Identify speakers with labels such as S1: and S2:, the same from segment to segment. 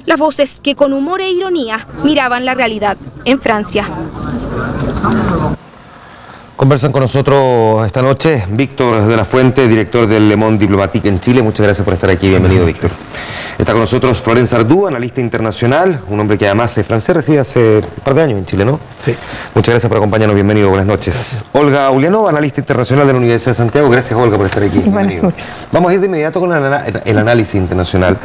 S1: las voces que con humor e ironía miraban la realidad en Francia.
S2: Conversan con nosotros esta noche Víctor de la Fuente, director del Le Monde Diplomatique en Chile. Muchas gracias por estar aquí. Bienvenido, Víctor. Está con nosotros Florence Ardú, analista internacional, un hombre que además es francés, reside hace un par de años en Chile, ¿no?
S3: Sí.
S2: Muchas gracias por acompañarnos. Bienvenido. Buenas noches. Gracias. Olga Ulianova, analista internacional de la Universidad de Santiago. Gracias, Olga, por estar aquí. Bienvenido. Vamos a ir de inmediato con el análisis internacional.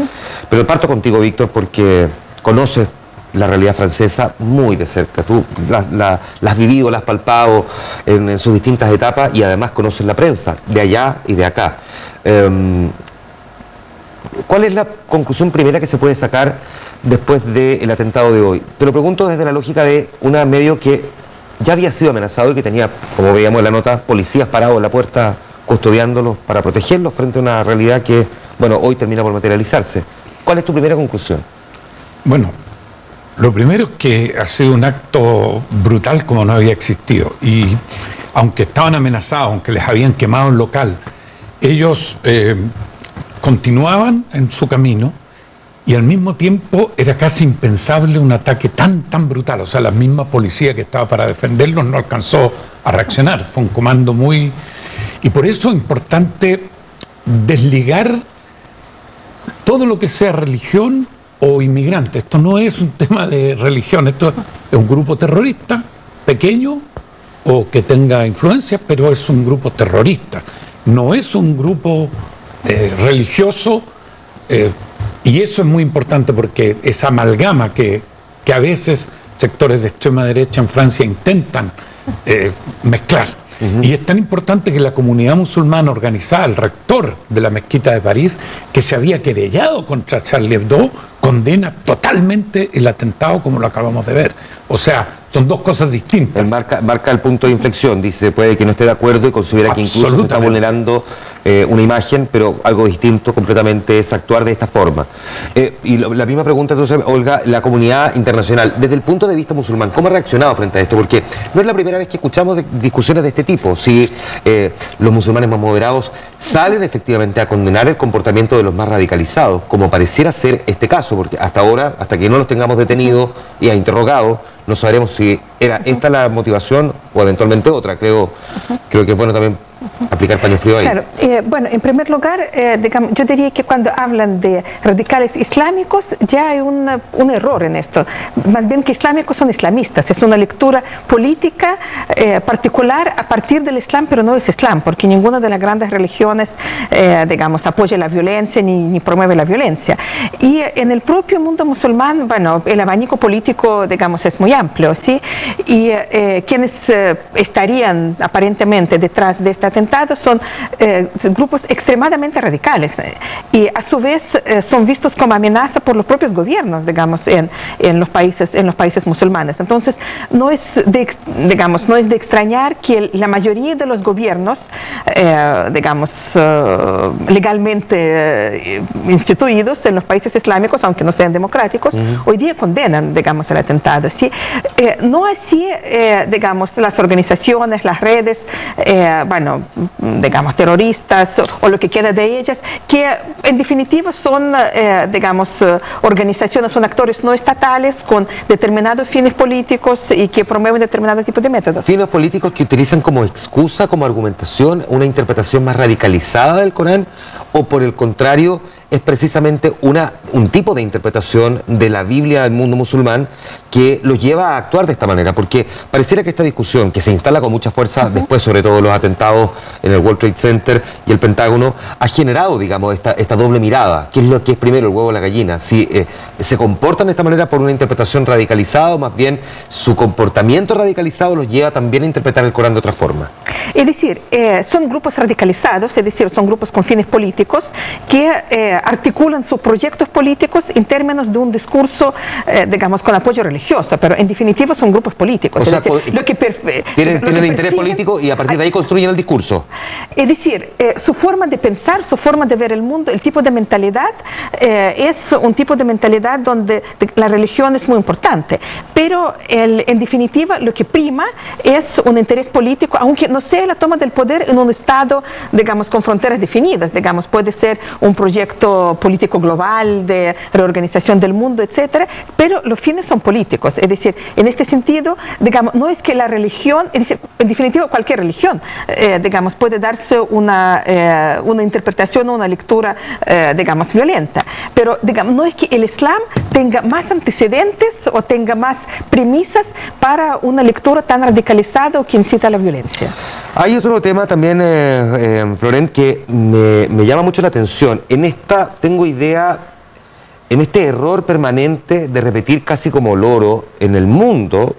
S2: Pero parto contigo, Víctor, porque conoces la realidad francesa muy de cerca. Tú la has vivido, la has palpado en sus distintas etapas y además conoces la prensa de allá y de acá. ¿Cuál es la conclusión primera que se puede sacar después del atentado de hoy? Te lo pregunto desde la lógica de un medio que ya había sido amenazado y que tenía, como veíamos en la nota, policías parados en la puerta custodiándolos para protegerlos frente a una realidad que, bueno, hoy termina por materializarse. ¿Cuál es tu primera conclusión?
S3: Bueno, lo primero es que ha sido un acto brutal como no había existido, y aunque estaban amenazados, aunque les habían quemado el local, ellos continuaban en su camino, y al mismo tiempo era casi impensable un ataque tan brutal. O sea, la misma policía que estaba para defenderlos no alcanzó a reaccionar. Fue un comando muy... Y por eso es importante desligar todo lo que sea religión o inmigrante. Esto no es un tema de religión, esto es un grupo terrorista, pequeño o que tenga influencia, pero es un grupo terrorista, no es un grupo religioso, y eso es muy importante porque esa amalgama que a veces sectores de extrema derecha en Francia intentan mezclar. Y es tan importante que la comunidad musulmana organizada, el rector de la mezquita de París, que se había querellado contra Charlie Hebdo, condena totalmente el atentado como lo acabamos de ver. O sea, son dos cosas distintas.
S2: Marca el punto de inflexión, dice, puede que no esté de acuerdo y considera que incluso se está vulnerando una imagen, pero algo distinto completamente es actuar de esta forma. Y la misma pregunta entonces, Olga, la comunidad internacional, desde el punto de vista musulmán, ¿cómo ha reaccionado frente a esto? Porque no es la primera vez que escuchamos discusiones de este tipo. Si los musulmanes más moderados salen efectivamente a condenar el comportamiento de los más radicalizados, como pareciera ser este caso, porque hasta ahora, hasta que no los tengamos detenidos y interrogados, no sabremos si era esta la motivación o eventualmente otra. Creo que es bueno también aplicar paño frío ahí.
S4: Claro, bueno, en primer lugar, digamos, yo diría que cuando hablan de radicales islámicos ya hay un error en esto. Más bien que islámicos son islamistas, es una lectura política particular a partir del Islam, pero no es Islam, porque ninguna de las grandes religiones, digamos, apoya la violencia ni promueve la violencia. Y en el propio mundo musulmán, bueno, el abanico político, digamos, es muy amplio, ¿sí? Y quienes estarían aparentemente detrás de este atentado son grupos extremadamente radicales y a su vez son vistos como amenaza por los propios gobiernos, digamos, en los países musulmanes. Entonces no es de extrañar que la mayoría de los gobiernos, digamos, legalmente instituidos en los países islámicos, aunque no sean democráticos, hoy día condenan, digamos, el atentado, ¿sí? No así, digamos, las organizaciones, las redes, bueno, digamos, terroristas o lo que queda de ellas, que en definitiva son, digamos, organizaciones, son actores no estatales con determinados fines políticos y que promueven determinados tipos de métodos.
S2: Fines políticos que utilizan como excusa, como argumentación, una interpretación más radicalizada del Corán, o por el contrario, es precisamente un tipo de interpretación de la Biblia del mundo musulmán que los lleva a actuar de esta manera, porque pareciera que esta discusión, que se instala con mucha fuerza después, sobre todo los atentados en el World Trade Center y el Pentágono, ha generado, digamos, esta doble mirada. ¿Qué es lo que es primero, el huevo o la gallina? Si se comportan de esta manera por una interpretación radicalizada, o más bien su comportamiento radicalizado los lleva también a interpretar el Corán de otra forma.
S4: Es decir, son grupos radicalizados, es decir, son grupos con fines políticos que articulan sus proyectos políticos en términos de un discurso, digamos, con apoyo religioso, pero en definitiva son grupos políticos.
S2: O sea, tienen interés político y a partir de ahí construyen el discurso.
S4: Es decir, su forma de pensar, su forma de ver el mundo, el tipo de mentalidad, es un tipo de mentalidad donde la religión es muy importante. Pero en definitiva lo que prima es un interés político, aunque no sea la toma del poder en un Estado, digamos, con fronteras definidas. Digamos, puede ser un proyecto político global de reorganización del mundo, etcétera, pero los fines son políticos. Es decir, en este sentido, digamos, no es que la religión, es decir, en definitiva cualquier religión, digamos, puede darse una interpretación o una lectura, digamos, violenta. Pero, digamos, no es que el Islam tenga más antecedentes o tenga más premisas para una lectura tan radicalizada o que incita a la violencia.
S2: Hay otro tema también, Florent, que me llama mucho la atención. En este error permanente de repetir casi como loro en el mundo,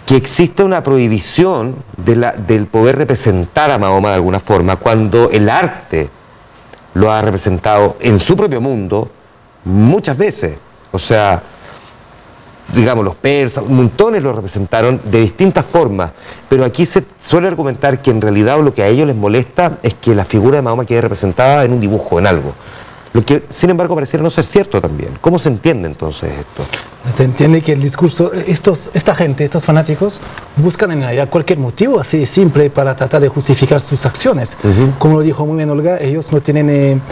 S2: que existe una prohibición del poder representar a Mahoma de alguna forma, cuando el arte lo ha representado en su propio mundo muchas veces. O sea, digamos, los persas, montones lo representaron de distintas formas, pero aquí se suele argumentar que en realidad lo que a ellos les molesta es que la figura de Mahoma quede representada en un dibujo, en algo. Lo que, sin embargo, pareciera no ser cierto también. ¿Cómo se entiende entonces esto?
S5: Se entiende que el discurso, esta gente, estos fanáticos, buscan en realidad cualquier motivo así simple para tratar de justificar sus acciones. Como lo dijo muy bien Olga, ellos no tienen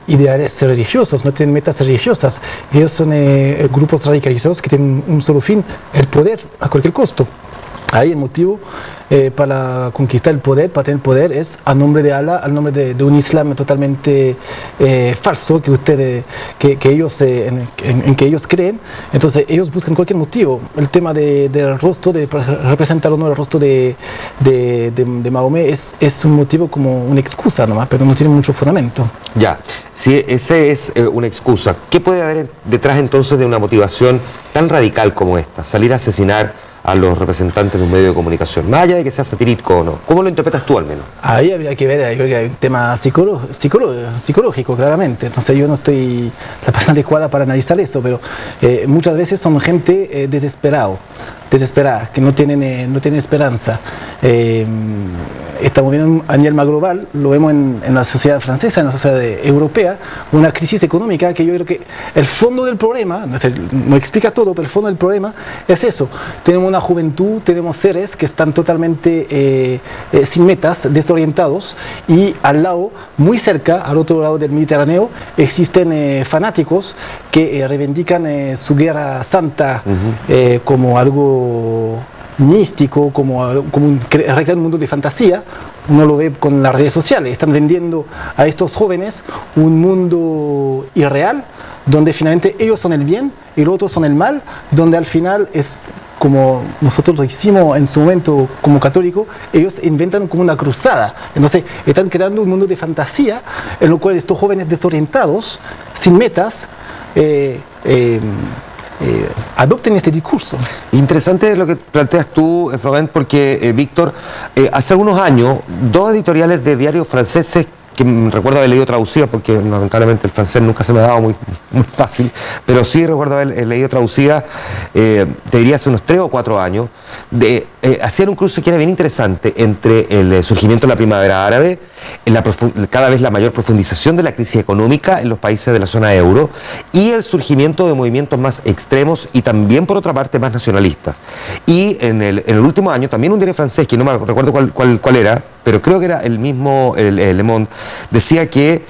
S5: ideales religiosos, no tienen metas religiosas. Ellos son grupos radicalizados que tienen un solo fin, el poder a cualquier costo. Ahí el motivo para conquistar el poder, para tener poder, es a nombre de Allah, al nombre de un Islam totalmente falso que ellos en que ellos creen. Entonces ellos buscan cualquier motivo. El tema del rostro, de representar o no el rostro de Mahomet es un motivo como una excusa nomás, pero no tiene mucho fundamento.
S2: Ya, si ese es una excusa, ¿qué puede haber detrás entonces de una motivación tan radical como esta? Salir a asesinar a los representantes de un medio de comunicación, más allá de que sea satírico o no. ¿Cómo lo interpretas tú al menos?
S5: Ahí habría que ver, creo que hay un tema psicológico, claramente. Entonces yo no estoy la persona adecuada para analizar eso, pero muchas veces son gente desesperada, que no tienen esperanza. Estamos viendo a nivel más global, lo vemos en la sociedad francesa, en la sociedad europea, una crisis económica que yo creo que el fondo del problema, no explica todo, pero el fondo del problema es eso. Tenemos una juventud, tenemos seres que están totalmente sin metas, desorientados, y al lado, muy cerca, al otro lado del Mediterráneo, existen fanáticos que reivindican su guerra santa como algo místico, como un mundo de fantasía. Uno lo ve con las redes sociales, están vendiendo a estos jóvenes un mundo irreal, donde finalmente ellos son el bien y los otros son el mal, donde al final es como nosotros lo hicimos en su momento como católico, ellos inventan como una cruzada. Entonces están creando un mundo de fantasía en lo cual estos jóvenes desorientados, sin metas, adopten este discurso.
S2: Interesante lo que planteas tú, Florent, porque Víctor, hace algunos años, dos editoriales de diarios franceses que recuerdo haber leído traducidas, porque lamentablemente el francés nunca se me ha dado muy fácil, pero sí recuerdo haber leído traducidas, te diría hace unos 3 o 4 años, hacían un cruce que era bien interesante entre el surgimiento de la primavera árabe, cada vez la mayor profundización de la crisis económica en los países de la zona euro y el surgimiento de movimientos más extremos y también por otra parte más nacionalistas. Y en el último año también un diario francés, que no me recuerdo cuál era, pero creo que era el mismo, el Le Monde, decía que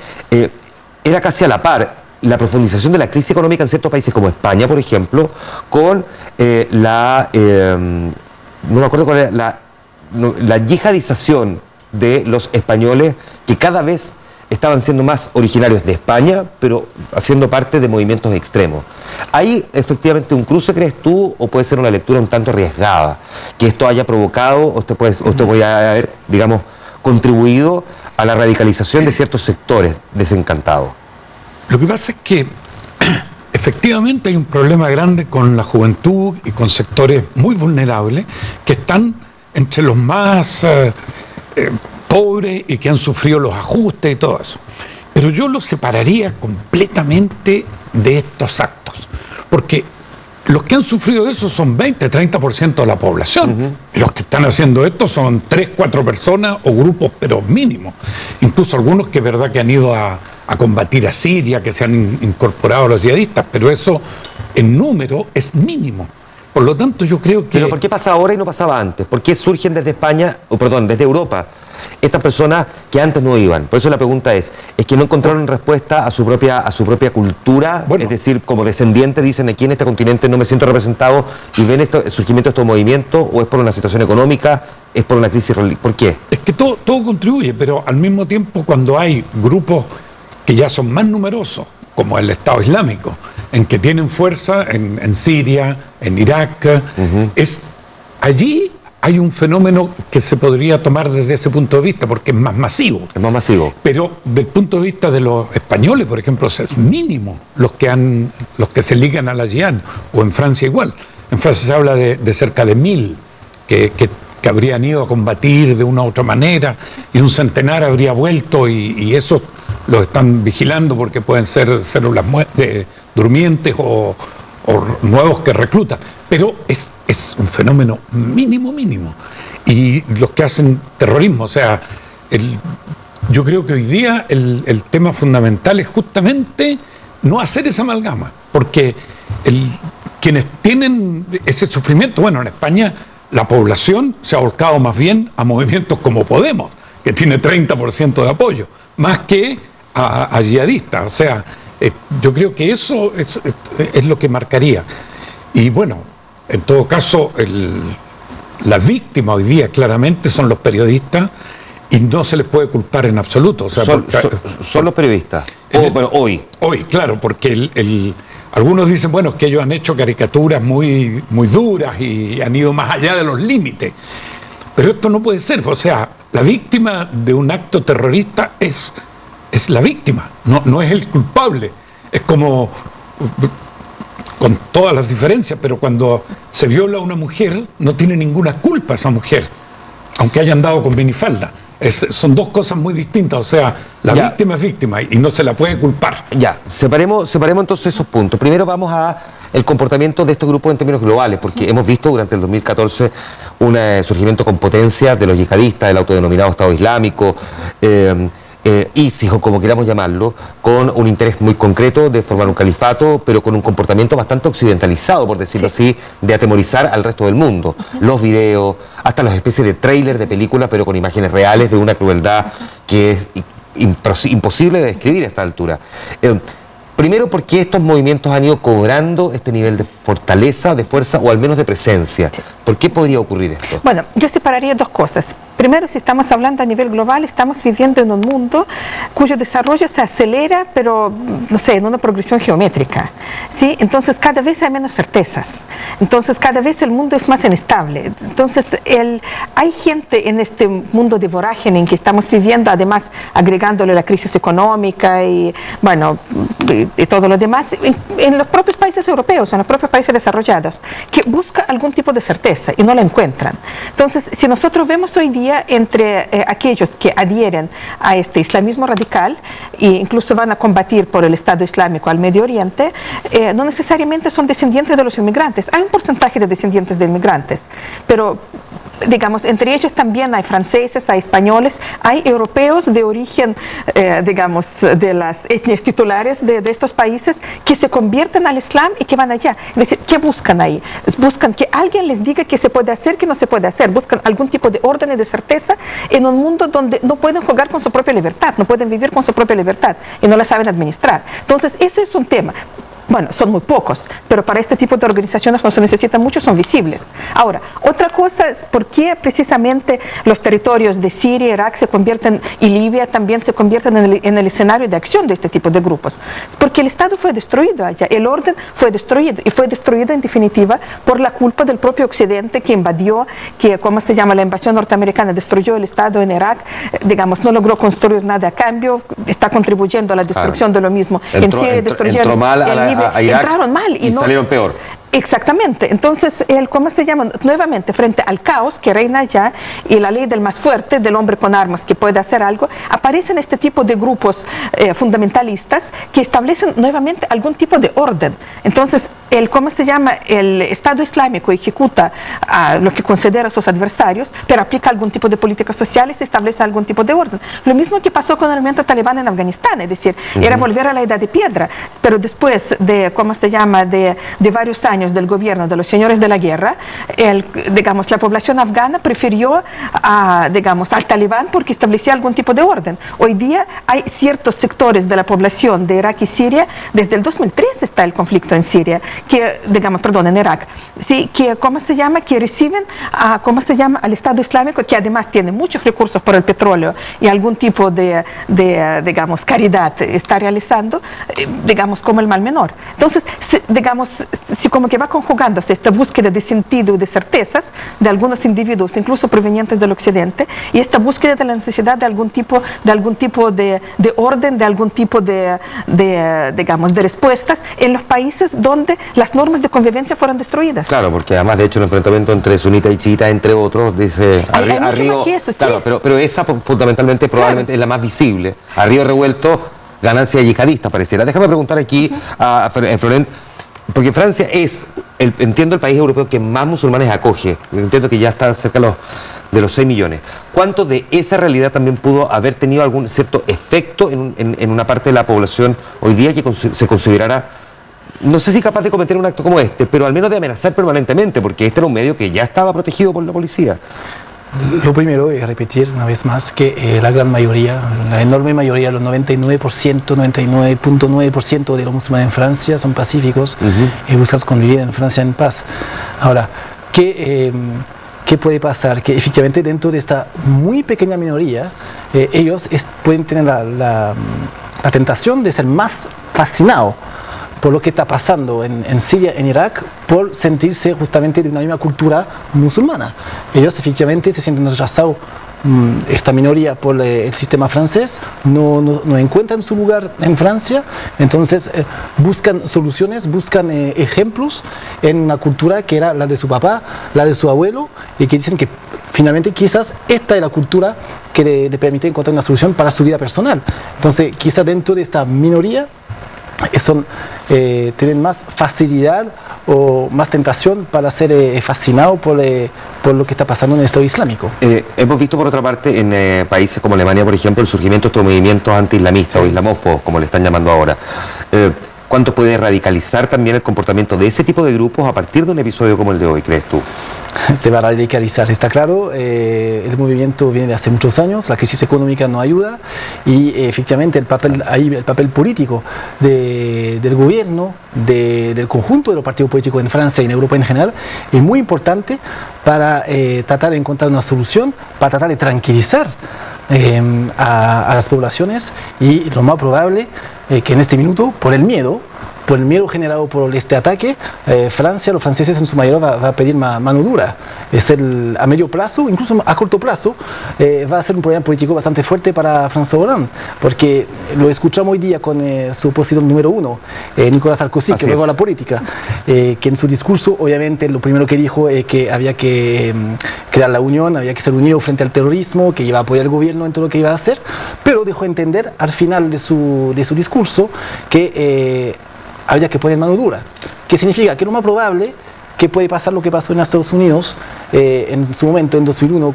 S2: era casi a la par la profundización de la crisis económica en ciertos países como España, por ejemplo, con no me acuerdo cuál era, la yihadización de los españoles, que cada vez estaban siendo más originarios de España, pero haciendo parte de movimientos extremos. ¿Hay efectivamente un cruce, crees tú, o puede ser una lectura un tanto arriesgada, que esto haya provocado, o esto puede haber, digamos, contribuido a la radicalización de ciertos sectores desencantados?
S3: Lo que pasa es que efectivamente hay un problema grande con la juventud y con sectores muy vulnerables que están entre los más pobres y que han sufrido los ajustes y todo eso. Pero yo lo separaría completamente de estos actos, porque los que han sufrido eso son 20-30% de la población. Los que están haciendo esto son 3-4 personas o grupos, pero mínimos. Incluso algunos que es verdad que han ido a combatir a Siria, que se han incorporado a los yihadistas, pero eso en número es mínimo. Por lo tanto, yo creo que...
S2: ¿Pero por qué pasa ahora y no pasaba antes? ¿Por qué surgen desde España, desde Europa, estas personas que antes no iban? Por eso la pregunta es que no encontraron respuesta a su propia cultura,
S3: Bueno.
S2: es decir, como descendientes dicen aquí en este continente no me siento representado, y ven el surgimiento de estos movimientos, o es por una situación económica, es por una crisis religiosa. ¿Por qué?
S3: Es que todo contribuye, pero al mismo tiempo cuando hay grupos que ya son más numerosos, como el Estado Islámico, en que tienen fuerza en Siria, en Irak, allí hay un fenómeno que se podría tomar desde ese punto de vista, porque es más masivo.
S2: Es más masivo.
S3: Pero del punto de vista de los españoles, por ejemplo, es mínimo los que se ligan a la yihad, o en Francia igual. En Francia se habla de cerca de 1000 que habrían ido a combatir de una u otra manera, y un centenar habría vuelto, y eso los están vigilando porque pueden ser células durmientes o nuevos que reclutan. Pero es un fenómeno mínimo. Y los que hacen terrorismo, o sea, yo creo que hoy día el tema fundamental es justamente no hacer esa amalgama, porque quienes tienen ese sufrimiento, bueno, en España la población se ha volcado más bien a movimientos como Podemos, que tiene 30% de apoyo, más que a yihadistas. O sea, yo creo que eso es lo que marcaría. Y bueno, en todo caso, las víctimas hoy día claramente son los periodistas, y no se les puede culpar en absoluto. O sea,
S2: son los periodistas. Hoy.
S3: Hoy, claro, porque algunos dicen, bueno, que ellos han hecho caricaturas muy duras y han ido más allá de los límites. Pero esto no puede ser. O sea, la víctima de un acto terrorista es la víctima, no es el culpable. Es como, con todas las diferencias, pero cuando se viola a una mujer, no tiene ninguna culpa esa mujer, aunque haya andado con minifalda. Son dos cosas muy distintas. O sea, la víctima es víctima y no se la puede culpar.
S2: Ya, separemos entonces esos puntos. Primero vamos a el comportamiento de estos grupos en términos globales, porque hemos visto durante el 2014 un surgimiento con potencia de los yihadistas, del autodenominado Estado Islámico, ISIS, o como queramos llamarlo, con un interés muy concreto de formar un califato, pero con un comportamiento bastante occidentalizado, por decirlo así, de atemorizar al resto del mundo. Los videos, hasta las especies de tráiler de películas, pero con imágenes reales de una crueldad que es imposible de describir a esta altura. Primero, ¿por qué estos movimientos han ido cobrando este nivel de fortaleza, de fuerza, o al menos de presencia? ¿Por qué podría ocurrir esto?
S4: Bueno, yo separaría dos cosas. Primero, si estamos hablando a nivel global, estamos viviendo en un mundo cuyo desarrollo se acelera, pero, no sé, en una progresión geométrica, ¿sí? Entonces, cada vez hay menos certezas. Entonces, cada vez el mundo es más inestable. Entonces, hay gente en este mundo de vorágine en que estamos viviendo, además agregándole la crisis económica y, bueno, y todo lo demás, en los propios países europeos, en los propios países desarrollados, que busca algún tipo de certeza y no la encuentran. Entonces, si nosotros vemos hoy día entre aquellos que adhieren a este islamismo radical e incluso van a combatir por el Estado Islámico al Medio Oriente, no necesariamente son descendientes de los inmigrantes. Hay un porcentaje de descendientes de inmigrantes, pero digamos, entre ellos también hay franceses, hay españoles, hay europeos de origen, digamos, de las etnias titulares de estos países que se convierten al Islam y que van allá. Es decir, ¿qué buscan ahí? Buscan que alguien les diga qué se puede hacer, qué no se puede hacer. Buscan algún tipo de orden y de certeza en un mundo donde no pueden jugar con su propia libertad, no pueden vivir con su propia libertad y no la saben administrar. Entonces, ese es un tema. Bueno, son muy pocos, pero para este tipo de organizaciones no se necesitan muchos, son visibles. Ahora, otra cosa es por qué precisamente los territorios de Siria, Irak se convierten, y Libia también se convierten en el escenario de acción de este tipo de grupos. Porque el Estado fue destruido allá, el orden fue destruido, y fue destruido en definitiva por la culpa del propio Occidente que invadió, que, ¿cómo se llama? La invasión norteamericana destruyó el Estado en Irak, digamos, no logró construir nada a cambio, está contribuyendo a la destrucción de lo mismo. En Siria destruyeron
S2: entró mal a Irak,
S4: entraron mal y no,
S2: salieron peor.
S4: Exactamente. Entonces, ¿cómo se llama? Nuevamente, frente al caos que reina allá y la ley del más fuerte, del hombre con armas que puede hacer algo, aparecen este tipo de grupos fundamentalistas que establecen nuevamente algún tipo de orden. Entonces, ¿cómo se llama? El Estado Islámico ejecuta a lo que considera a sus adversarios, pero aplica algún tipo de políticas sociales y establece algún tipo de orden. Lo mismo que pasó con el movimiento talibán en Afganistán, es decir, era volver a la edad de piedra, pero después de, ¿cómo se llama?, de varios años del gobierno de los señores de la guerra, digamos, la población afgana prefirió digamos, al talibán porque establecía algún tipo de orden. Hoy día hay ciertos sectores de la población de Irak y Siria, desde el 2003 está el conflicto en Siria, que, digamos, perdón, en Irak, sí, que, ¿cómo se llama?, que reciben, ¿cómo se llama?, al Estado Islámico, que además tiene muchos recursos por el petróleo y algún tipo de digamos, caridad está realizando, digamos, como el mal menor. Entonces, digamos, si como que va conjugándose esta búsqueda de sentido y de certezas de algunos individuos, incluso provenientes del occidente, y esta búsqueda de la necesidad de algún tipo de orden, de algún tipo digamos, de respuestas en los países donde las normas de convivencia fueron destruidas.
S2: Claro, porque además de hecho el enfrentamiento entre sunita y chiita, entre otros, dice a Río,
S4: eso,
S2: claro,
S4: sí.
S2: pero esa fundamentalmente probablemente es la más visible. A Río revuelto, ganancia yihadista pareciera. Déjame preguntar aquí a Florent, porque Francia es, entiendo, el país europeo que más musulmanes acoge. Entiendo que ya está cerca de los 6 millones. ¿Cuánto de esa realidad también pudo haber tenido algún cierto efecto en una parte de la población hoy día que se considerara, no sé si capaz de cometer un acto como este, pero al menos de amenazar permanentemente, porque este era un medio que ya estaba protegido por la policía?
S5: Lo primero es repetir una vez más que la gran mayoría, la enorme mayoría, los 99%, 99.9% de los musulmanes en Francia son pacíficos y buscan convivir en Francia en paz. Ahora, ¿qué puede pasar? Que efectivamente dentro de esta muy pequeña minoría, ellos pueden tener la tentación de ser más fascinados por lo que está pasando en Siria, en Irak, por sentirse justamente de una misma cultura musulmana. Ellos efectivamente se sienten rechazados, esta minoría, por el sistema francés, no encuentran su lugar en Francia, entonces buscan soluciones, buscan ejemplos en una cultura que era la de su papá, la de su abuelo, y que dicen que finalmente quizás esta es la cultura que le permite encontrar una solución para su vida personal. Entonces quizás dentro de esta minoría tienen más facilidad o más tentación para ser fascinados por lo que está pasando en el Estado Islámico.
S2: Hemos visto por otra parte en países como Alemania, por ejemplo, el surgimiento de estos movimientos anti-islamistas o islamófobos, como le están llamando ahora. ¿Cuánto puede radicalizar también el comportamiento de ese tipo de grupos a partir de un episodio como el de hoy, crees tú?
S5: Se va a radicalizar, está claro. El movimiento viene de hace muchos años, la crisis económica no ayuda y efectivamente el papel político del gobierno, del conjunto de los partidos políticos en Francia y en Europa en general es muy importante para tratar de encontrar una solución, para tratar de tranquilizar a las poblaciones, y lo más probable que en este minuto, por el miedo generado por este ataque, Francia, los franceses en su mayoría va a pedir mano dura. A medio plazo, incluso a corto plazo, va a ser un problema político bastante fuerte para François Hollande, porque lo escuchamos hoy día con su opositor número 1, Nicolas Sarkozy, que luego a la política, que en su discurso obviamente lo primero que dijo es que había que crear la unión, había que ser unido frente al terrorismo, que iba a apoyar al gobierno en todo lo que iba a hacer, pero dejó entender al final de su discurso que había que poner mano dura, que significa que lo más probable que puede pasar lo que pasó en Estados Unidos en su momento, en 2001,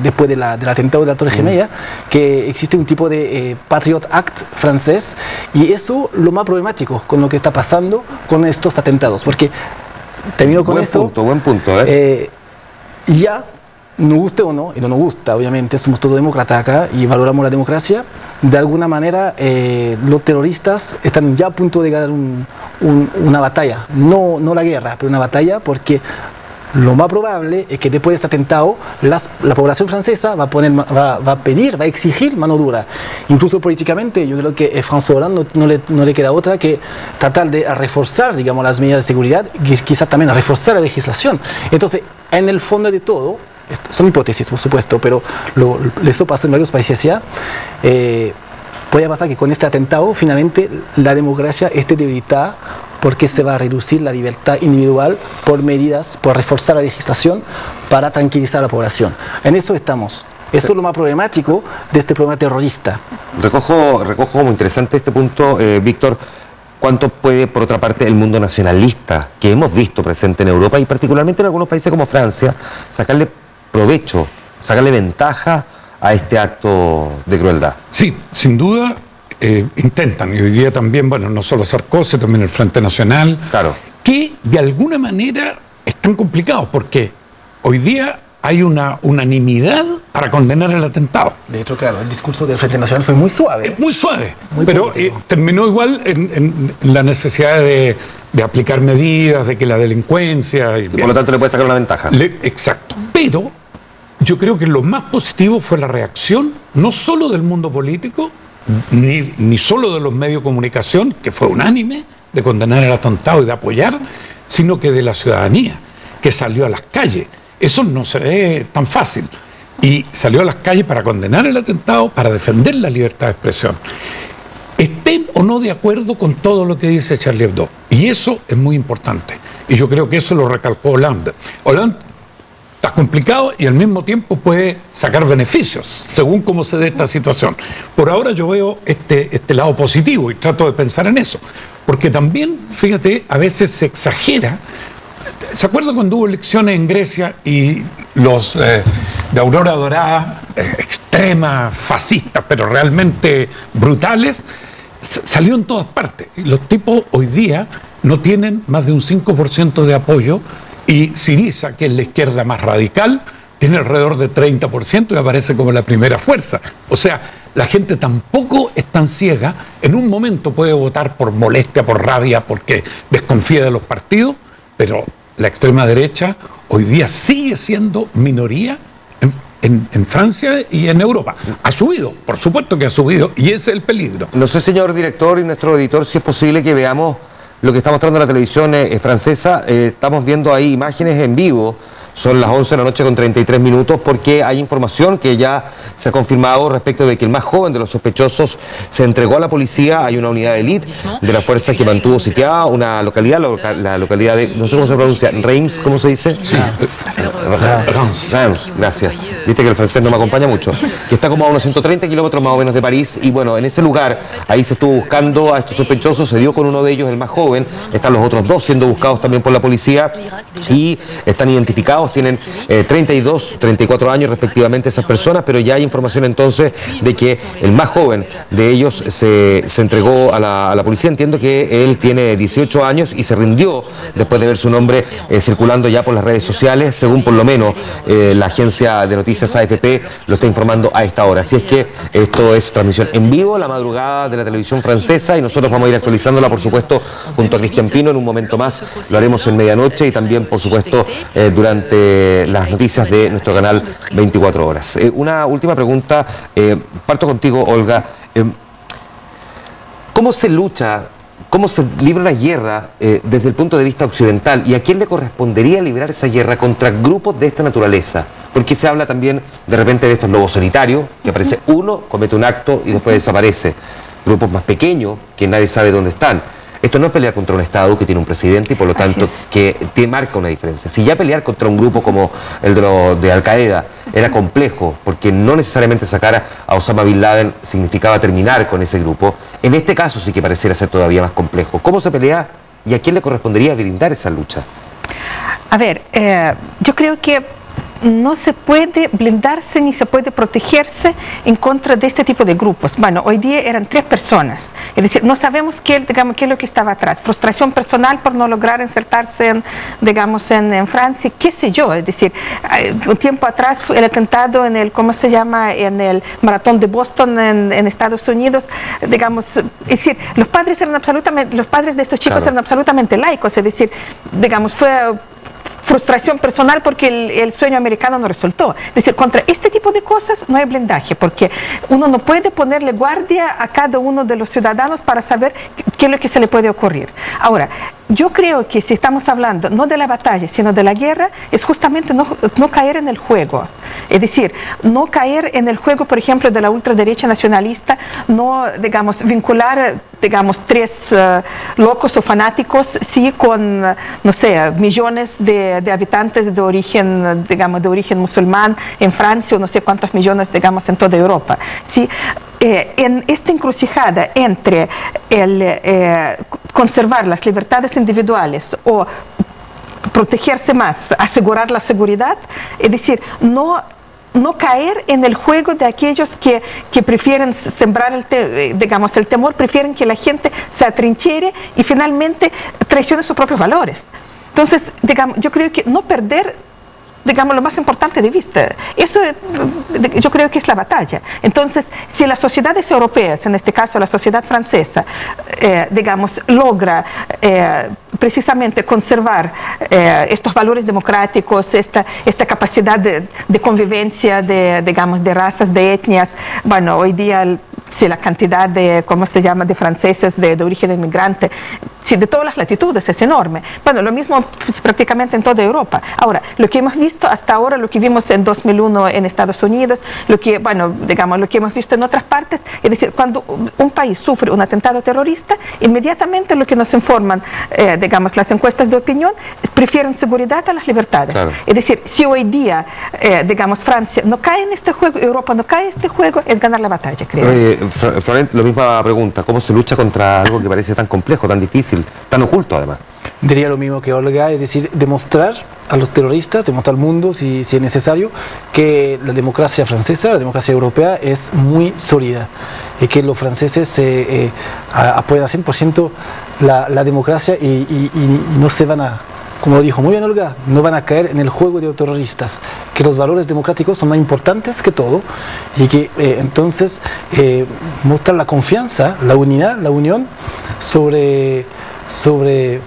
S5: después del atentado de la Torre Gemella, que existe un tipo de Patriot Act francés, y eso lo más problemático con lo que está pasando con estos atentados, porque termino con esto.
S2: Buen punto,
S5: ya, nos guste o no, y no nos gusta, obviamente, somos todos demócratas acá y valoramos la democracia, de alguna manera los terroristas están ya a punto de ganar una batalla, no la guerra, pero una batalla, porque lo más probable es que después de este atentado la población francesa va a exigir mano dura. Incluso políticamente yo creo que François Hollande no le queda otra que tratar de reforzar, digamos, las medidas de seguridad, y quizás también a reforzar la legislación. Entonces, en el fondo de todo, son hipótesis por supuesto, pero esto pasó en varios países ya, puede pasar que con este atentado finalmente la democracia esté debilitada porque se va a reducir la libertad individual por medidas, por reforzar la legislación para tranquilizar a la población. En eso estamos. Eso es lo más problemático de este problema terrorista.
S2: Recojo como interesante este punto, Víctor. ¿Cuánto puede, por otra parte, el mundo nacionalista, que hemos visto presente en Europa y particularmente en algunos países como Francia, sacarle provecho, sacarle ventaja a este acto de crueldad?
S3: Sí, sin duda intentan, y hoy día también, bueno, no solo Sarkozy, también el Frente Nacional,
S2: Claro.
S3: que de alguna manera están complicados, porque hoy día hay una unanimidad para condenar el atentado.
S5: De hecho, claro, el discurso del Frente Nacional fue muy suave.
S3: Es muy suave,
S5: Muy
S3: pero
S5: político.
S3: terminó igual en la necesidad de aplicar medidas, de que la delincuencia...
S2: Y por lo tanto le puede sacar una ventaja.
S3: Exacto. Pero yo creo que lo más positivo fue la reacción, no solo del mundo político, ni solo de los medios de comunicación, que fue unánime, de condenar el atentado y de apoyar, sino que de la ciudadanía, que salió a las calles. Eso no se ve tan fácil. Y salió a las calles para condenar el atentado, para defender la libertad de expresión. Estén o no de acuerdo con todo lo que dice Charlie Hebdo. Y eso es muy importante. Y yo creo que eso lo recalcó Hollande. Hollande está complicado y al mismo tiempo puede sacar beneficios, según cómo se dé esta situación. Por ahora yo veo este lado positivo y trato de pensar en eso. Porque también, fíjate, a veces se exagera. ¿Se acuerdan cuando hubo elecciones en Grecia y los de Aurora Dorada, extremas, fascistas, pero realmente brutales, salió en todas partes? Y los tipos hoy día no tienen más de un 5% de apoyo, y Syriza, que es la izquierda más radical, tiene alrededor de 30% y aparece como la primera fuerza. O sea, la gente tampoco es tan ciega. En un momento puede votar por molestia, por rabia, porque desconfía de los partidos, pero la extrema derecha hoy día sigue siendo minoría en Francia y en Europa. Ha subido, por supuesto que ha subido, y ese es el peligro.
S2: No sé, señor director y nuestro editor, si es posible que veamos lo que está mostrando la televisión francesa. Estamos viendo ahí imágenes en vivo. Son las 11 de la noche con 33 minutos, porque hay información que ya se ha confirmado respecto de que el más joven de los sospechosos se entregó a la policía. Hay una unidad de élite de la fuerza que mantuvo sitiada una localidad, la localidad de, no sé cómo se pronuncia, Reims, ¿cómo se dice?
S3: Sí.
S2: Reims, gracias. Viste que el francés no me acompaña mucho. Que está como a unos 130 kilómetros más o menos de París, y bueno, en ese lugar, ahí se estuvo buscando a estos sospechosos, se dio con uno de ellos, el más joven. Están los otros dos siendo buscados también por la policía y están identificados. Tienen 32, 34 años respectivamente esas personas, pero ya hay información entonces de que el más joven de ellos se entregó a la policía. Entiendo que él tiene 18 años y se rindió después de ver su nombre circulando ya por las redes sociales, según por lo menos la agencia de noticias AFP lo está informando a esta hora. Así es que esto es transmisión en vivo, la madrugada de la televisión francesa, y nosotros vamos a ir actualizándola, por supuesto, junto a Cristian Pino. En un momento más lo haremos en medianoche y también, por supuesto, durante las noticias de nuestro canal 24 horas. Una última pregunta, parto contigo, Olga. ¿Cómo se lucha, cómo se libra una guerra desde el punto de vista occidental, y a quién le correspondería librar esa guerra contra grupos de esta naturaleza? Porque se habla también de repente de estos lobos solitarios, que aparece uno, comete un acto y después desaparece. Grupos más pequeños que nadie sabe dónde están. Esto no es pelear contra un Estado que tiene un presidente y por lo tanto que te marca una diferencia. Si ya pelear contra un grupo como el de Al Qaeda era complejo, porque no necesariamente sacar a Osama Bin Laden significaba terminar con ese grupo, en este caso sí que pareciera ser todavía más complejo. ¿Cómo se pelea y a quién le correspondería brindar esa lucha?
S4: A ver, yo creo que no se puede blindarse ni se puede protegerse en contra de este tipo de grupos. Bueno, hoy día eran 3 personas, es decir, no sabemos qué es lo que estaba atrás. Frustración personal por no lograr insertarse en Francia, qué sé yo. Es decir, un tiempo atrás el atentado en el, ¿cómo se llama?, en el maratón de Boston en Estados Unidos, es decir, los padres de estos chicos eran absolutamente laicos, es decir, fue frustración personal porque el sueño americano no resultó. Es decir, contra este tipo de cosas no hay blindaje, porque uno no puede ponerle guardia a cada uno de los ciudadanos para saber qué es lo que se le puede ocurrir. Ahora, yo creo que si estamos hablando no de la batalla, sino de la guerra, es justamente no caer en el juego. Es decir, no caer en el juego, por ejemplo, de la ultraderecha nacionalista, no, digamos, vincular, digamos, tres locos o fanáticos, sí, con, no sé, millones de habitantes de origen, digamos, de origen musulmán en Francia, o no sé cuántos millones, digamos, en toda Europa. Sí, en esta encrucijada entre el conservar las libertades individuales o protegerse más, asegurar la seguridad, es decir, no caer en el juego de aquellos que prefieren sembrar el temor, prefieren que la gente se atrinchere y finalmente traicione sus propios valores. Entonces, digamos, yo creo que no perder, digamos, lo más importante de vista. Eso yo creo que es la batalla. Entonces, si las sociedades europeas, en este caso la sociedad francesa, digamos, logra precisamente conservar estos valores democráticos, esta capacidad de convivencia digamos, de razas, de etnias, bueno, hoy día si la cantidad de, ¿cómo se llama?, de franceses de origen inmigrante, si de todas las latitudes es enorme. Bueno, lo mismo pues, prácticamente en toda Europa. Ahora, lo que hemos visto hasta ahora, lo que vimos en 2001 en Estados Unidos, lo que hemos visto en otras partes, es decir, cuando un país sufre un atentado terrorista, inmediatamente lo que nos informan, digamos, las encuestas de opinión, prefieren seguridad a las libertades. Claro. Es decir, si hoy día, digamos, Francia no cae en este juego, Europa no cae en este juego, es ganar la batalla, creo.
S2: Florent, la misma pregunta, ¿cómo se lucha contra algo que parece tan complejo, tan difícil, tan oculto además?
S5: Diría lo mismo que Olga, es decir, demostrar a los terroristas, demostrar al mundo, si es necesario, que la democracia francesa, la democracia europea es muy sólida y que los franceses apoyan al 100% la democracia y no se van a, como lo dijo muy bien Olga, no van a caer en el juego de los terroristas, que los valores democráticos son más importantes que todo y que entonces mostrar la confianza, la unidad, la unión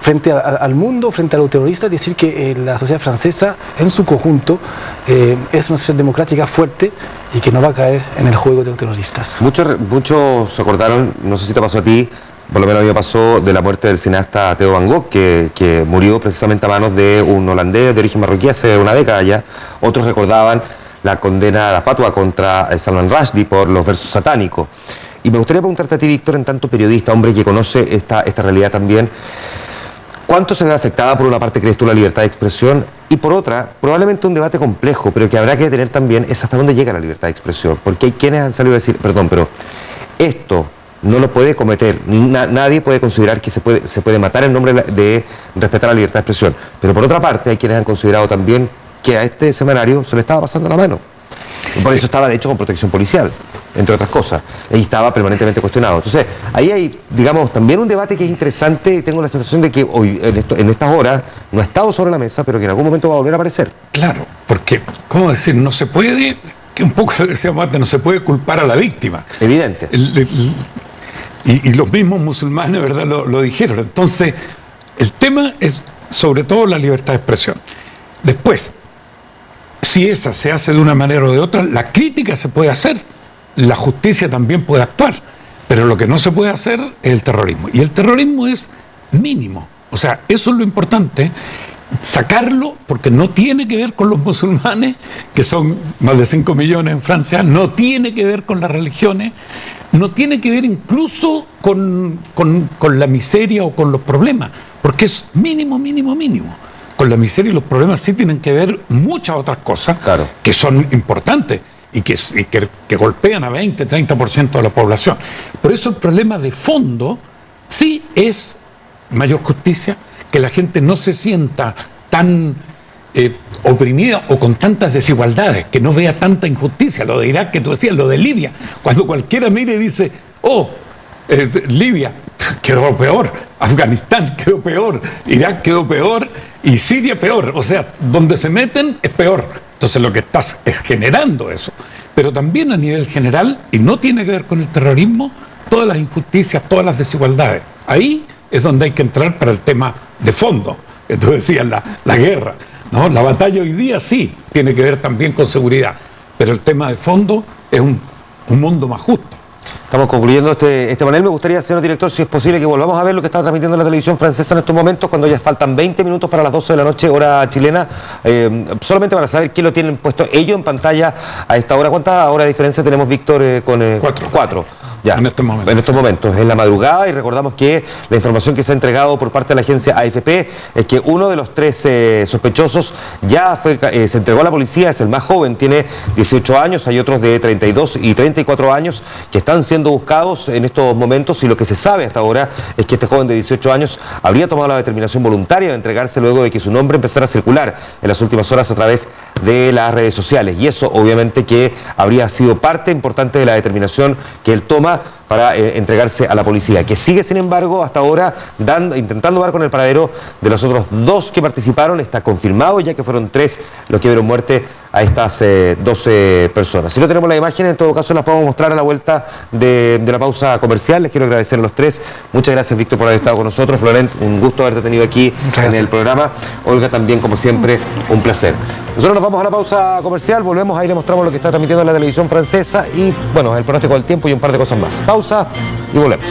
S5: frente al mundo, frente a los terroristas, decir que la sociedad francesa en su conjunto es una sociedad democrática fuerte y que no va a caer en el juego de los terroristas.
S2: Muchos se acordaron, no sé si te pasó a ti, por lo menos a mí me pasó, de la muerte del cineasta Theo Van Gogh, que murió precisamente a manos de un holandés de origen marroquí hace una década ya. Otros recordaban la condena a la fatwa contra Salman Rushdie por los versos satánicos. Y me gustaría preguntarte a ti, Víctor, en tanto periodista, hombre que conoce esta realidad también, ¿cuánto se ve afectada por una parte, crees tú, la libertad de expresión? Y por otra, probablemente un debate complejo, pero que habrá que tener también, es hasta dónde llega la libertad de expresión. Porque hay quienes han salido a decir, perdón, pero esto no lo puede cometer, nadie puede considerar que se puede matar en nombre de respetar la libertad de expresión. Pero por otra parte, hay quienes han considerado también que a este semanario se le estaba pasando la mano. Y por eso estaba, de hecho, con protección policial, entre otras cosas, y estaba permanentemente cuestionado. Entonces, ahí hay, digamos, también un debate que es interesante, y tengo la sensación de que hoy, en estas horas, no ha estado sobre la mesa, pero que en algún momento va a volver a aparecer.
S3: Claro, porque, ¿cómo decir? No se puede, que un poco lo decíamos antes, no se puede culpar a la víctima.
S2: Evidente.
S3: Y los mismos musulmanes, ¿verdad?, lo dijeron. Entonces, el tema es sobre todo la libertad de expresión. Después, si esa se hace de una manera o de otra, la crítica se puede hacer, la justicia también puede actuar, pero lo que no se puede hacer es el terrorismo. Y el terrorismo es mínimo, o sea, eso es lo importante, sacarlo, porque no tiene que ver con los musulmanes, que son más de 5 millones en Francia, no tiene que ver con las religiones, no tiene que ver incluso con la miseria o con los problemas, porque es mínimo, mínimo, mínimo. Con la miseria y los problemas sí tienen que ver muchas otras cosas, claro, que son importantes y que golpean a 20, 30% de la población. Por eso el problema de fondo sí es mayor justicia, que la gente no se sienta tan oprimida o con tantas desigualdades, que no vea tanta injusticia, lo de Irak que tú decías, lo de Libia, cuando cualquiera mire y dice, oh, Libia quedó peor, Afganistán quedó peor, Irak quedó peor y Siria peor, o sea, donde se meten es peor. Entonces lo que estás es generando eso, pero también a nivel general, y no tiene que ver con el terrorismo, todas las injusticias, todas las desigualdades. Ahí es donde hay que entrar para el tema de fondo, que tú decías, la guerra, ¿no? La batalla hoy día sí tiene que ver también con seguridad, pero el tema de fondo es un mundo más justo.
S2: Estamos concluyendo este panel. Me gustaría, señor director, si es posible que volvamos a ver lo que está transmitiendo la televisión francesa en estos momentos, cuando ya faltan 20 minutos para las 12 de la noche, hora chilena, solamente para saber qué lo tienen puesto ellos en pantalla a esta hora. ¿Cuántas horas de diferencia tenemos, Víctor? Con 4. Ya,
S3: en estos
S2: momentos, en la madrugada, y recordamos que la información que se ha entregado por parte de la agencia AFP es que uno de los 3 sospechosos ya se entregó a la policía, es el más joven, tiene 18 años, hay otros de 32 y 34 años que están siendo buscados en estos momentos, y lo que se sabe hasta ahora es que este joven de 18 años habría tomado la determinación voluntaria de entregarse luego de que su nombre empezara a circular en las últimas horas a través de las redes sociales, y eso obviamente que habría sido parte importante de la determinación que él toma para entregarse a la policía, que sigue sin embargo hasta ahora intentando dar con el paradero de los otros 2 que participaron. Está confirmado ya que fueron 3 los que dieron muerte a estas 12 personas. Si no tenemos la imagen, en todo caso las podemos mostrar a la vuelta de la pausa comercial. Les quiero agradecer a los 3. Muchas gracias, Víctor, por haber estado con nosotros. Florent, un gusto haberte tenido aquí en el programa. Olga, también, como siempre, un placer. Nosotros nos vamos a la pausa comercial, volvemos, ahí le mostramos lo que está transmitiendo la televisión francesa y, bueno, el pronóstico del tiempo y un par de cosas más. Pausa y volvemos.